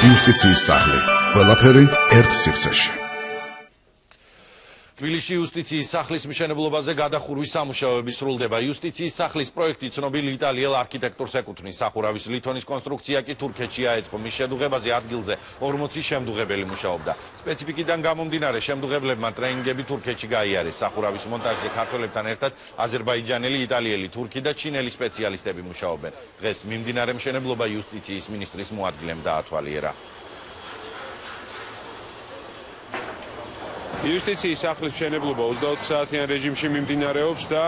იუსტიციის სახლი. ყველაფერი ერთ სივრცეში. თბილისში იუსტიციის სახლის მშენებლობაზე გადახურვის სამუშაოები სრულდება. იუსტიციის სახლის პროექტი ცნობილ იტალიელ არქიტექტორს ეკუთვნის. სახურავის ლითონის კონსტრუქცია კი თურქეთში აეწყო. მის შედუღებაზე ადგილზე 40 შემდუღებელი მუშაობდა. სპეციფიკიდან გამომდინარე შემდუღებლებმა ტრენინგები თურქეთში გაიარეს. სახურავის მონტაჟზე ქართველებთან ერთად აზერბაიჯანელი, იტალიელი, თურქი და ჩინელი სპეციალისტები მუშაობენ. დღეს მიმდინარე მშენებლობა იუსტიციის მინისტრის მოადგილემ დაათვალიერა. იუსტიციის სახლის მშენებლობა 24 საათიან რეჟიმში მიმდინარეობს და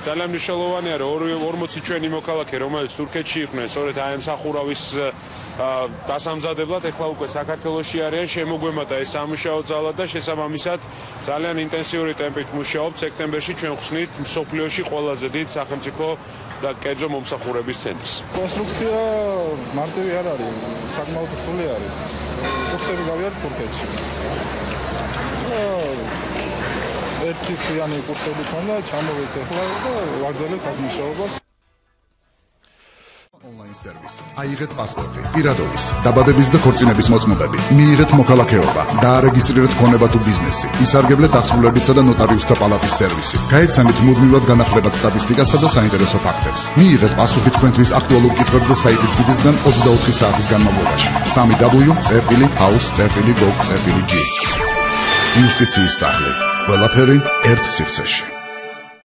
ძალიან მნიშვნელოვანია, რომ 40 ჩვენი მოქალაქე, რომელიც თურქეთში იყვნენ, სწორედ აი ამ სახურავის დასამზადებლად ეხლა უკვე საქართველოში არიან, შემოგვემატა ეს სამუშაო ძალა და შესაბამისად ძალიან ინტენსიური ტემპით მუშაობთ. სექტემბერში ჩვენ ხსნით მსოფლიოში ყველაზე დიდ სახელმწიფო და კერძო მომსახურების ცენტრს. კონსტრუქცია მარტივი არ არის, საკმაოდ რთული არის. კურსები გავიარეთ თურქეთში. ერთი ხიანი კურსები ქონდა, ჩამოვედი ახლა და ვაგრძელებთ აქ მუშაობას. Online service. აიღეთ პასპორტი, პირადობის, დაბადების და ქორწინების მოწმობები, მიიღეთ მოქალაქეობა, დაარეგისტრირეთ ქონება თუ ბიზნესი, ისარგებლეთ აღსრულებისა და ნოტარიუსთა პალატის სერვისი. გაეცემით მუდმივად განახლებად სტატისტიკასა და საინტერესო ფაქტებს. მიიღეთ პასუხი თქვენთვის აქტუალურ კითხვებზე საიტის გიდისგან 24 საათის განმავლობაში. www.house.gov.g. იუსტიციის სახლი. ყველაფერი ერთ სივრცეში.